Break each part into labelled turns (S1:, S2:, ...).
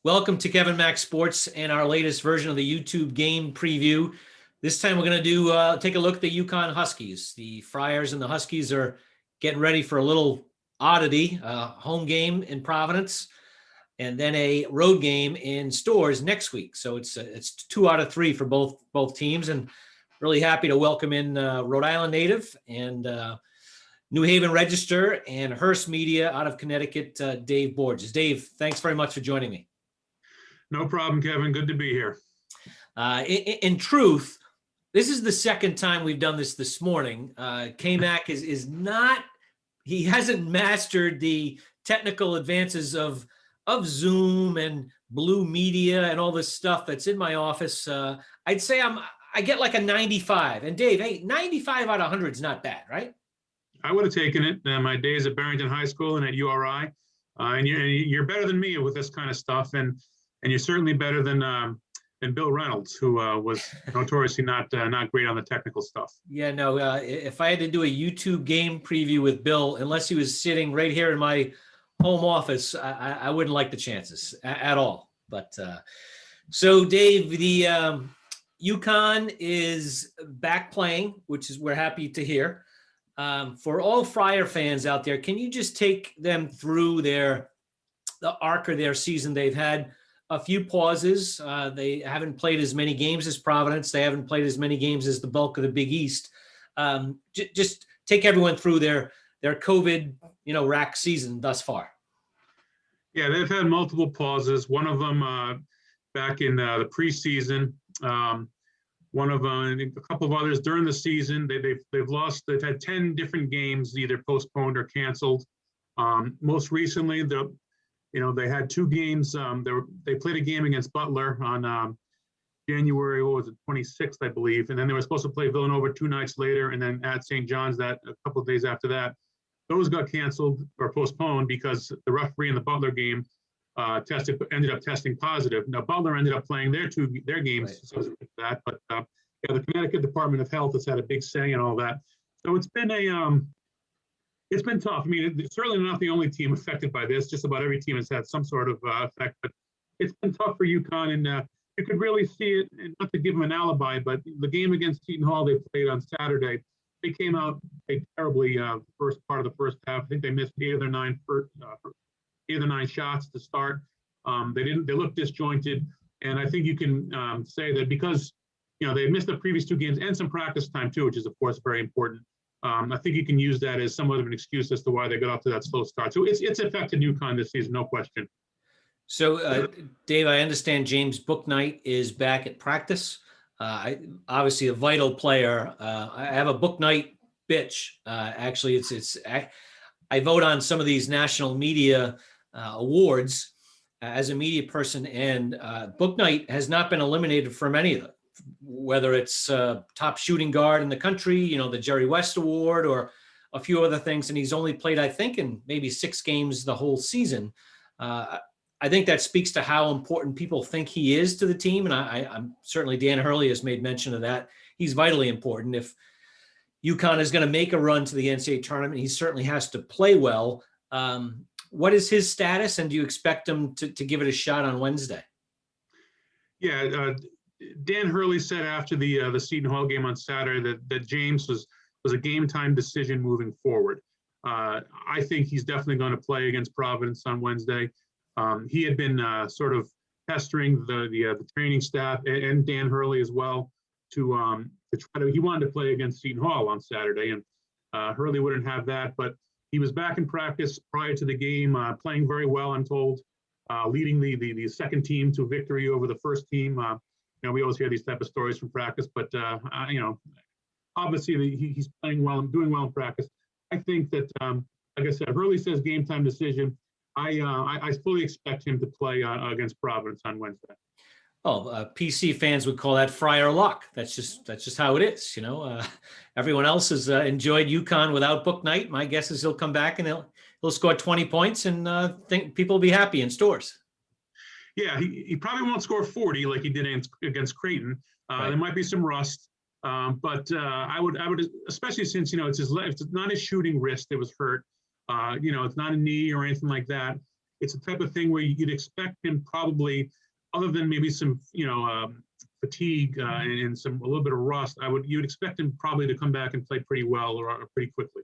S1: Welcome to Kevin Mack Sports and our latest version of the YouTube game preview. This time we're going to take a look at the UConn Huskies. The Friars and the Huskies are getting ready for a little oddity, home game in Providence, and then a road game in Stores next week. So it's 2 out of 3 for both teams, and really happy to welcome in Rhode Island native and New Haven Register and Hearst Media out of Connecticut, Dave Borges. Dave, thanks very much for joining me.
S2: No problem, Kevin. Good to be here.
S1: In truth, this is the second time we've done this morning. K-Mac is not, he hasn't mastered the technical advances of Zoom and Blue Media and all this stuff that's in my office. I'd say I get like a 95. And Dave, hey, 95 out of 100 is not bad, right?
S2: I would have taken it. My days at Barrington High School and at URI. And you're better than me with this kind of stuff. And you're certainly better than Bill Reynolds, who was notoriously not great on the technical stuff.
S1: Yeah, no. If I had to do a YouTube game preview with Bill, unless he was sitting right here in my home office, I wouldn't like the chances at all. But so, Dave, the UConn is back playing, which is we're happy to hear. For all Friar fans out there, can you just take them through the arc of their season? They've had a few pauses. They haven't played as many games as Providence. They haven't played as many games as the bulk of the Big East. Just take everyone through their COVID, rack season thus far.
S2: Yeah, they've had multiple pauses. One of them back in the preseason. One of a couple of others during the season. They've had 10 different games either postponed or canceled. Most recently, they had 2 games. They played a game against Butler on January, 26th, I believe. And then they were supposed to play Villanova 2 nights later, and then at St. John's a couple of days after that. Those got canceled or postponed because the referee in the Butler game ended up testing positive. Now Butler ended up playing their games associated with that, but the Connecticut Department of Health has had a big say in all that. So it's been it's been tough. I mean, it's certainly not the only team affected by this. Just about every team has had some sort of effect, but it's been tough for UConn, and you could really see it. And not to give them an alibi, but the game against Seton Hall they played on Saturday, they came out terribly first part of the first half. I think they missed 8 of their 9 shots to start. They looked disjointed, and I think you can say that because they missed the previous 2 games and some practice time too, which is of course very important. I think you can use that as somewhat of an excuse as to why they got off to that slow start. So it's affected UConn this season, no question.
S1: So, Dave, I understand James Bouknight is back at practice. Obviously a vital player. I have a Bouknight bitch. Actually, I vote on some of these national media awards as a media person, and Bouknight has not been eliminated from any of them. Whether it's top shooting guard in the country, the Jerry West Award, or a few other things. And he's only played, I think, in maybe 6 games the whole season. I think that speaks to how important people think he is to the team. And I'm certainly, Dan Hurley has made mention of that. He's vitally important. If UConn is going to make a run to the NCAA tournament, he certainly has to play well. What is his status, and do you expect him to give it a shot on Wednesday?
S2: Yeah, Dan Hurley said after the Seton Hall game on Saturday that James was a game time decision moving forward. I think he's definitely going to play against Providence on Wednesday. He had been sort of pestering the training staff and Dan Hurley as well to try to. He wanted to play against Seton Hall on Saturday, and Hurley wouldn't have that. But he was back in practice prior to the game, playing very well, I'm told, leading the second team to victory over the first team. We always hear these type of stories from practice, but obviously he's playing well and doing well in practice. I think that, like I said, Hurley says game time decision. I fully expect him to play against Providence on Wednesday.
S1: Oh, PC fans would call that Friar luck. That's just how it is. Everyone else has enjoyed UConn without Bouknight. My guess is he'll come back and he'll score 20 points and think people will be happy in Stores.
S2: Yeah, he probably won't score 40 like he did against Creighton. Right. There might be some rust, but I would, especially since it's not his shooting wrist that was hurt. It's not a knee or anything like that. it's a type of thing where you'd expect him probably, other than maybe some, fatigue and a little bit of rust, you'd expect him probably to come back and play pretty well or pretty quickly.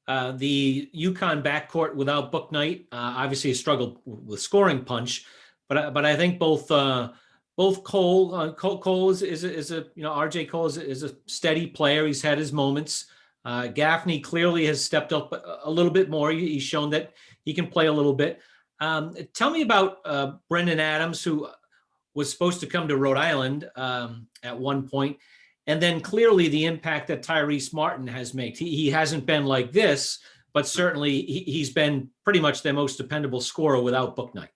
S1: The UConn backcourt without Bouknight obviously has struggled with scoring punch, but I think both Cole Cole is a RJ Cole is a steady player. He's had his moments. Gaffney clearly has stepped up a little bit more. He's shown that he can play a little bit. Tell me about Brendan Adams, who was supposed to come to Rhode Island at one point, and then clearly the impact that Tyrese Martin has made. He hasn't been like this, but certainly he's been pretty much their most dependable scorer without Bouknight.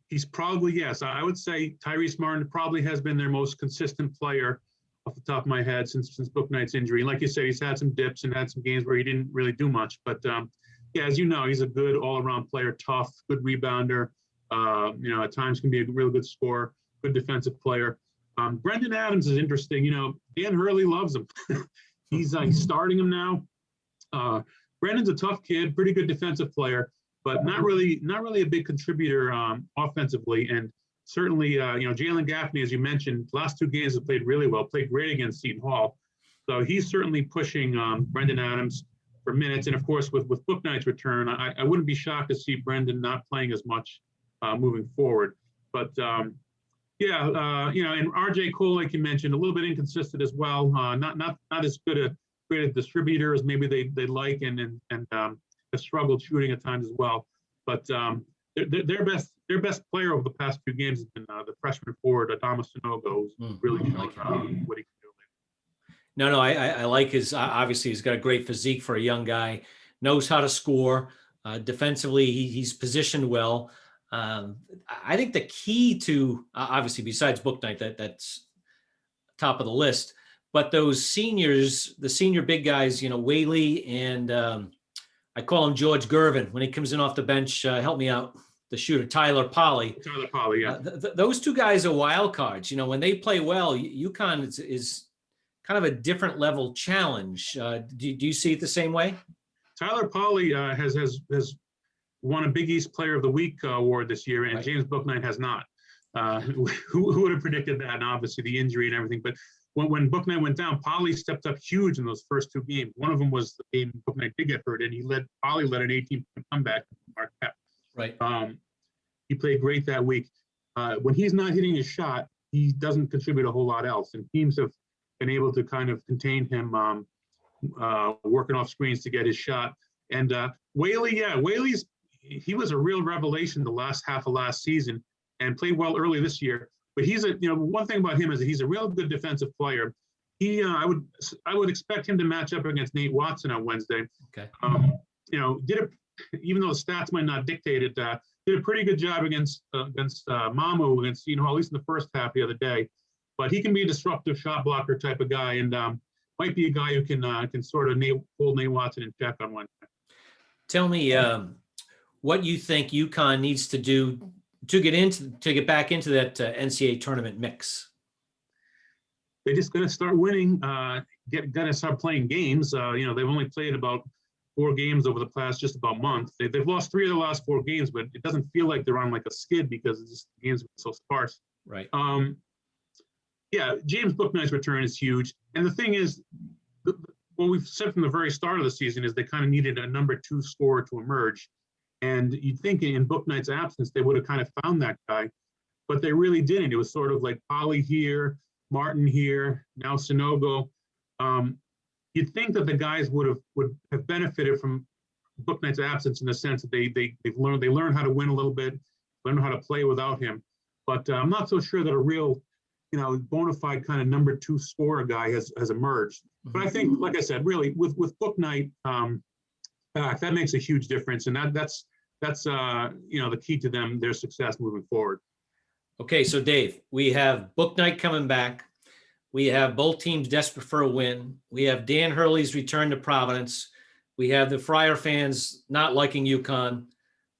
S2: He's probably, yes, I would say Tyrese Martin probably has been their most consistent player off the top of my head since Bouknight's injury. And like you said, he's had some dips and had some games where he didn't really do much. But yeah, as you know, he's a good all-around player, tough, good rebounder. At times can be a really good scorer, good defensive player. Brendan Adams is interesting. Dan Hurley loves him. He's starting him now. Brendan's a tough kid, pretty good defensive player, but not really a big contributor offensively. And certainly, Jalen Gaffney, as you mentioned, last 2 games have played really well, played great against Seton Hall. So he's certainly pushing Brendan Adams for minutes. And of course, with Bouknight's return, I wouldn't be shocked to see Brendan not playing as much moving forward. But and RJ Cole, like you mentioned, a little bit inconsistent as well. Not as good a distributor as maybe they'd like, and has struggled shooting at times as well. But their best player over the past few games has been the freshman forward Adama Sanogo, who's really shown what he can do.
S1: No, I like his. Obviously, he's got a great physique for a young guy. Knows how to score. Defensively, he's positioned well. I think the key to obviously besides Bouknight, that's top of the list, but those seniors, the senior big guys, Whaley and I call him George Gervin when he comes in off the bench. Help me out, the shooter Tyler Polley.
S2: Yeah.
S1: Those 2 guys are wild cards. When they play well, UConn is kind of a different level challenge. Do you see it the same way?
S2: Tyler Polley has won a Big East Player of the Week award this year, and right. James Bouknight has not. Who would have predicted that? And obviously the injury and everything. But when Bouknight went down, Polley stepped up huge in those first 2 games. One of them was the game Bouknight did get hurt, and Polley led an 18-point comeback from Marquette.
S1: Right.
S2: He played great that week. When he's not hitting his shot, he doesn't contribute a whole lot else, and teams have been able to kind of contain him, working off screens to get his shot. And Whaley's. He was a real revelation the last half of last season and played well early this year. But he's one thing about him is that he's a real good defensive player. I would expect him to match up against Nate Watson on Wednesday.
S1: Okay.
S2: Even though the stats might not dictate it, did a pretty good job against Mamu against at least in the first half the other day. But he can be a disruptive shot blocker type of guy, and might be a guy who can sort of hold Nate Watson in check on Wednesday.
S1: Tell me. What you think UConn needs to do to get back into that NCAA tournament mix?
S2: They're just going to start winning. Got to start playing games. They've only played about 4 games over the past just about month. They've lost 3 of the last 4 games, but it doesn't feel like they're on like a skid because the games are so sparse.
S1: Right.
S2: James Bouknight's return is huge, and the thing is, what we've said from the very start of the season is they kind of needed a number 2 scorer to emerge. And you'd think in Bouknight's absence, they would have kind of found that guy, but they really didn't. It was sort of like Polley here, Martin here, now Sanogo. You'd think that the guys would have benefited from Bouknight's absence in the sense that they learned how to win a little bit, learned how to play without him. But I'm not so sure that a real, bona fide kind of number 2 scorer guy has emerged. Mm-hmm. But I think, like I said, really with Bouknight back, that makes a huge difference, and that's the key to their success moving forward.
S1: Okay, so Dave, we have Bouknight coming back. We have both teams desperate for a win. We have Dan Hurley's return to Providence. We have the Friar fans not liking UConn.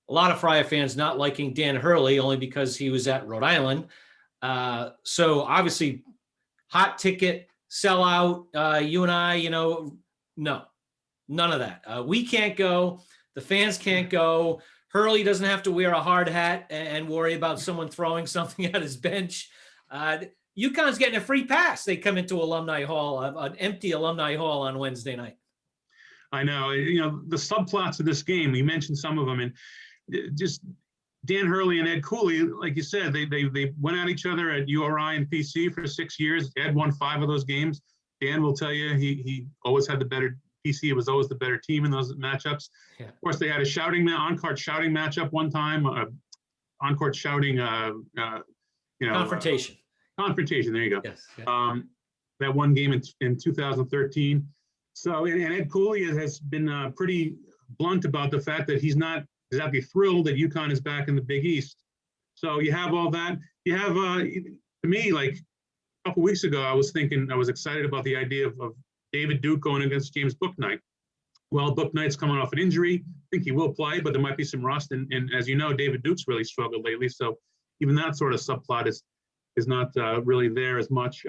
S1: A lot of Friar fans not liking Dan Hurley only because he was at Rhode Island. So obviously, hot ticket, sellout. You and I, no, none of that. We can't go. The fans can't go. Hurley doesn't have to wear a hard hat and worry about someone throwing something at his bench. UConn's getting a free pass. They come into Alumni Hall, an empty Alumni Hall on Wednesday night.
S2: I know, the subplots of this game, you mentioned some of them, and just Dan Hurley and Ed Cooley, like you said, they went at each other at URI and PC for 6 years. Ed won 5 of those games. Dan will tell you he always had the better PC. Was always the better team in those matchups. Yeah. Of course, they had a on-court shouting matchup one time, on-court shouting,
S1: confrontation.
S2: Confrontation, there you go.
S1: Yes. Yeah.
S2: That one game in 2013. So, and Ed Cooley has been pretty blunt about the fact that he's not exactly thrilled that UConn is back in the Big East. So you have all that. You have, to me, like a couple weeks ago, I was excited about the idea of David Duke going against James Bouknight. Well, Bouknight's coming off an injury. I think he will play, but there might be some rust. And as you know, David Duke's really struggled lately. So even that sort of subplot is not really there as much.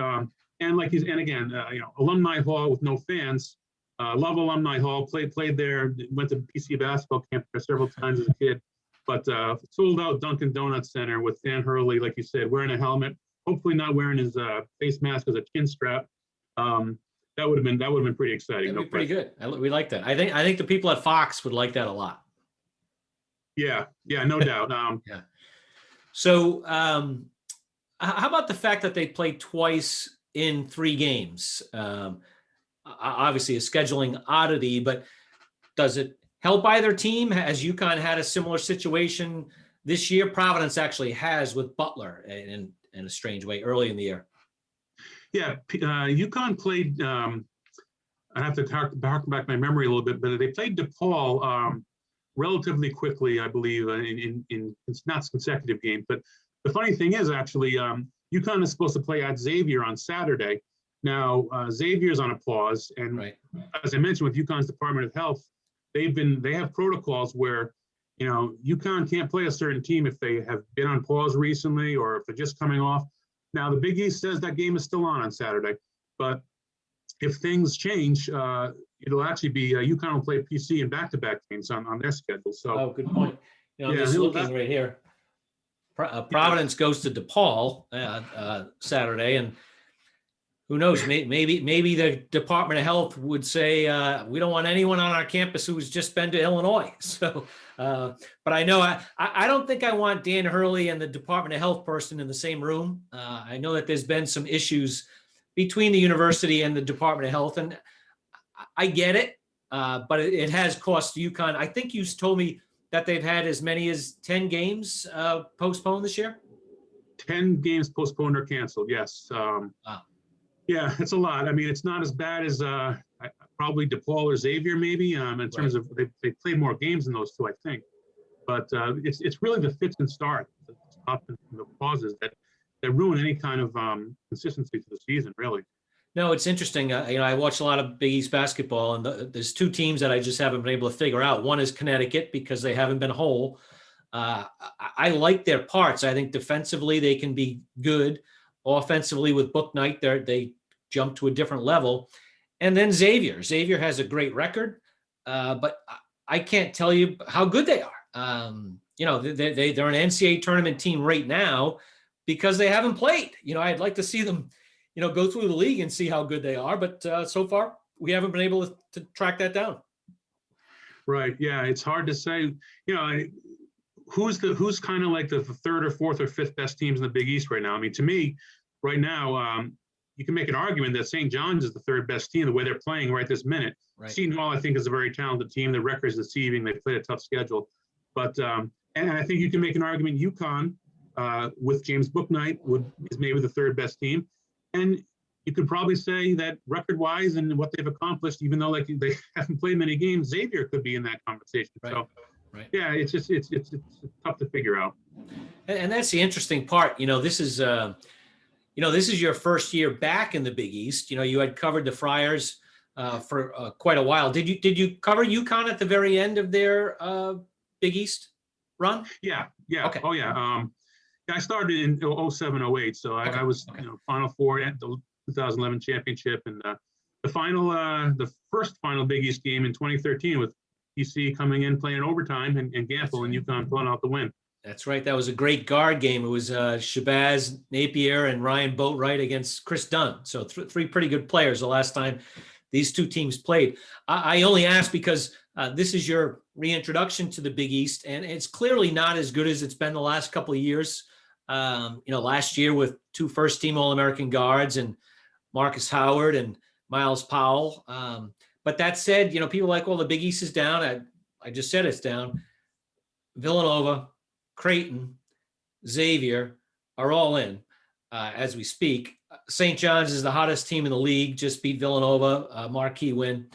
S2: And again, Alumni Hall with no fans. Love Alumni Hall. Played there. Went to PC basketball camp there several times as a kid. But sold out Dunkin' Donuts Center with Dan Hurley, like you said, wearing a helmet. Hopefully not wearing his face mask as a chin strap. That would have been pretty exciting.
S1: That'd be pretty good. We like that. I think the people at Fox would like that a lot.
S2: Yeah, no doubt.
S1: Yeah. So how about the fact that they played twice in 3 games? Obviously a scheduling oddity, but does it help either team? Has UConn had a similar situation this year? Providence actually has with Butler in a strange way early in the year.
S2: Yeah, UConn played, I have to harken back my memory a little bit, but they played DePaul relatively quickly, I believe, in not consecutive games. But the funny thing is, actually, UConn is supposed to play at Xavier on Saturday. Now, Xavier's on a pause, and right. As I mentioned with UConn's Department of Health, they have protocols where, UConn can't play a certain team if they have been on pause recently or if they're just coming off. Now, the Big East says that game is still on Saturday, but if things change, it'll actually be UConn will play PC in back-to-back games on their schedule. So,
S1: good point. I'm just looking right here. Providence goes to DePaul Saturday, and who knows? Maybe the Department of Health would say we don't want anyone on our campus who's just been to Illinois. So, but I know I don't think I want Dan Hurley and the Department of Health person in the same room. I know that there's been some issues between the university and the Department of Health, and I get it, but it has cost UConn. I think you told me that they've had as many as 10 games postponed this year.
S2: 10 games postponed or canceled. Yes. Wow. Yeah, it's a lot. I mean, it's not as bad as probably DePaul or Xavier, maybe, in terms of they played more games than those two, I think. But it's really the fits and starts, the stops and the pauses that ruin any kind of consistency to the season, really.
S1: No, it's interesting. I watch a lot of Big East basketball, and there's 2 teams that I just haven't been able to figure out. One is Connecticut because they haven't been whole. I like their parts. I think defensively they can be good. Offensively with Bouknight, they jump to a different level. And then Xavier. Xavier has a great record, but I can't tell you how good they are. They're an NCAA tournament team right now because they haven't played. I'd like to see them, go through the league and see how good they are. But so far, we haven't been able to track that down.
S2: Right. Yeah. It's hard to say, who's kind of like the 3rd or 4th or 5th best teams in the Big East right now. I mean, to me, right now, you can make an argument that St. John's is the 3rd best team the way they're playing right this minute. Right. Seton Hall, I think, is a very talented team. The record's deceiving. They played a tough schedule. But and I think you can make an argument UConn with James Bouknight is maybe the 3rd best team. And you could probably say that record-wise and what they've accomplished, even though they haven't played many games, Xavier could be in that conversation. Right. So, right. Yeah, it's tough to figure out.
S1: And that's the interesting part. This is your first year back in the Big East. You had covered the Friars for quite a while. Did you cover UConn at the very end of their Big East run?
S2: Yeah.
S1: Okay.
S2: Oh yeah. I started in 07, 08, so I was Final Four at the 2011 championship, and the first final Big East game in 2013 with PC coming in, playing overtime, and Gamble and UConn pulling out the win.
S1: That's right. That was a great guard game. It was Shabazz Napier and Ryan Boatwright against Chris Dunn. So three pretty good players the last time these two teams played. I only ask because this is your reintroduction to the Big East, and it's clearly not as good as it's been the last couple of years. Last year with two first-team All-American guards and Marcus Howard and Miles Powell. But that said, people like, well, the Big East is down. I just said it's down. Villanova, Creighton, Xavier are all in as we speak. St. John's is the hottest team in the league, just beat Villanova, marquee win.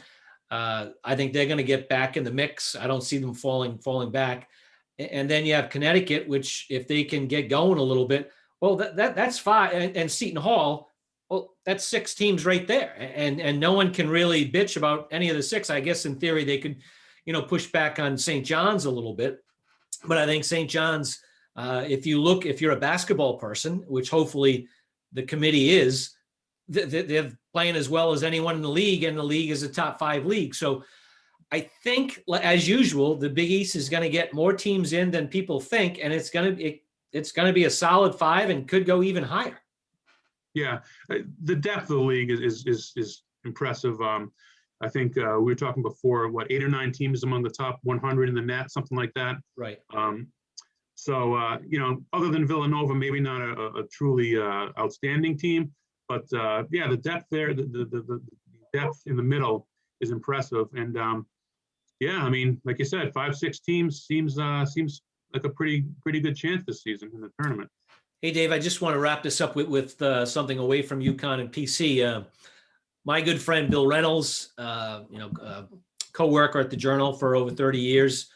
S1: I think they're going to get back in the mix. I don't see them falling back. And then you have Connecticut, which if they can get going a little bit, well, that's fine. And Seton Hall, well, that's 6 teams right there. And no one can really bitch about any of the 6. I guess in theory they could, push back on St. John's a little bit. But I think St. John's, if you're a basketball person, which hopefully the committee is, they're playing as well as anyone in the league, and the league is a top 5 league. So I think, as usual, the Big East is going to get more teams in than people think, and it's going to be a solid 5 and could go even higher.
S2: Yeah, the depth of the league is impressive. I think we were talking before, 8 or 9 teams among the top 100 in the net, something like that.
S1: Right.
S2: So, other than Villanova, maybe not a truly outstanding team, but the depth there, the depth in the middle is impressive. And like you said, 5-6 teams seems like a pretty good chance this season in the tournament.
S1: Hey, Dave, I just want to wrap this up with something away from UConn and PC. My good friend Bill Reynolds, co-worker at the Journal for over 30 years,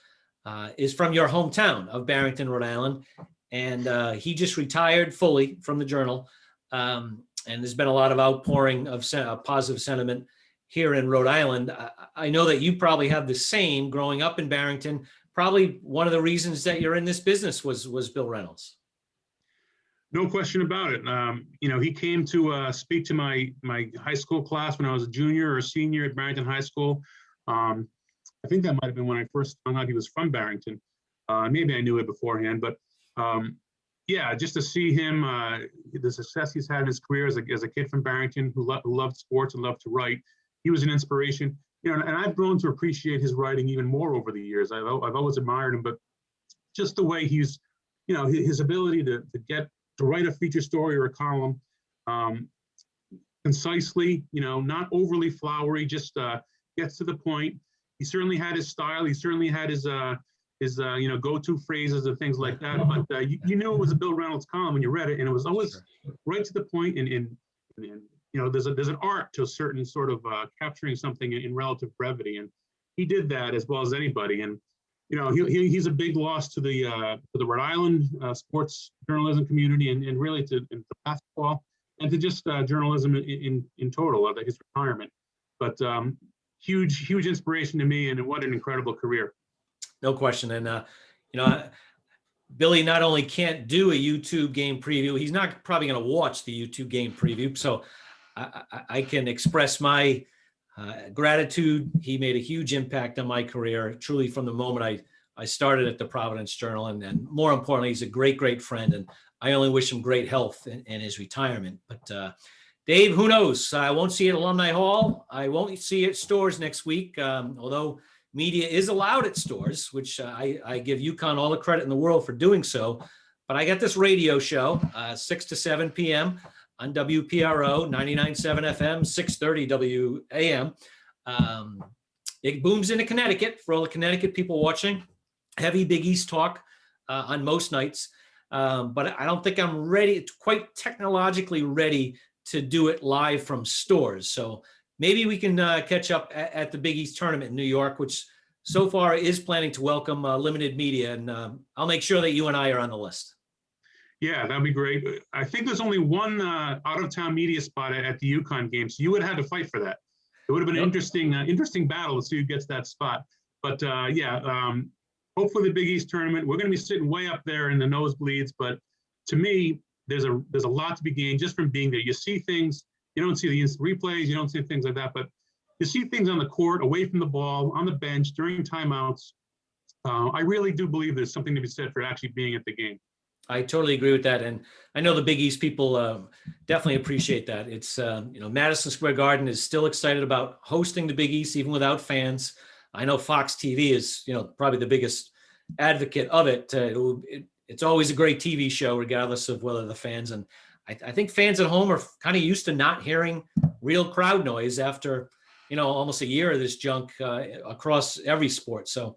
S1: is from your hometown of Barrington, Rhode Island, and he just retired fully from the Journal. And there's been a lot of outpouring of positive sentiment here in Rhode Island. I know that you probably have the same growing up in Barrington. Probably one of the reasons that you're in this business was Bill Reynolds.
S2: No question about it. He came to speak to my high school class when I was a junior or a senior at Barrington High School. I think that might have been when I first found out he was from Barrington. Maybe I knew it beforehand, but just to see him, the success he's had in his career as a kid from Barrington who loved sports and loved to write, he was an inspiration. And I've grown to appreciate his writing even more over the years. I've always admired him, but just the way he's, his ability to write a feature story or a column concisely, not overly flowery, just gets to the point. He certainly had his style. He certainly had his go-to phrases and things like that. But you knew it was a Bill Reynolds column when you read it, and it was always right to the point. And there's an art to a certain sort of capturing something in relative brevity, and he did that as well as anybody. And he's a big loss to the Rhode Island sports journalism community, and really to basketball and to just journalism in total of his retirement. But huge inspiration to me, and what an incredible career.
S1: No question. And Billy not only can't do a YouTube game preview, he's not probably going to watch the YouTube game preview. So I can express my gratitude. He made a huge impact on my career, truly from the moment I started at the Providence Journal. And more importantly, he's a great friend. And I only wish him great health in his retirement. But Dave, who knows? I won't see you at Alumni Hall. I won't see you at stores next week, although media is allowed at stores, which I give UConn all the credit in the world for doing so. But I got this radio show, 6 to 7 p.m. on WPRO, 99.7 FM, 630 WAM. It booms into Connecticut for all the Connecticut people watching. Heavy Big East talk on most nights. But I don't think I'm ready, quite technologically ready to do it live from stores. So maybe we can catch up at the Big East tournament in New York, which so far is planning to welcome limited media. And I'll make sure that you and I are on the list.
S2: Yeah, that'd be great. I think there's only one out-of-town media spot at the UConn game, so you would have had to fight for that. It would have been an interesting battle to see who gets that spot. But hopefully the Big East tournament, we're going to be sitting way up there in the nosebleeds. But to me, there's a lot to be gained just from being there. You see things, you don't see the instant replays, you don't see things like that. But you see things on the court, away from the ball, on the bench, during timeouts. I really do believe there's something to be said for actually being at the game.
S1: I totally agree with that. And I know the Big East people definitely appreciate that. It's, Madison Square Garden is still excited about hosting the Big East, even without fans. I know Fox TV is, probably the biggest advocate of it. It's always a great TV show, regardless of whether the fans, and I think fans at home are kind of used to not hearing real crowd noise after, almost a year of this junk across every sport. So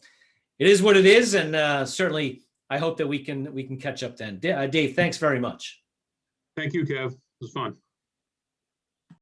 S1: it is what it is. And certainly I hope that we can catch up then. Dave, thanks very much.
S2: Thank you, Kev. It was fun.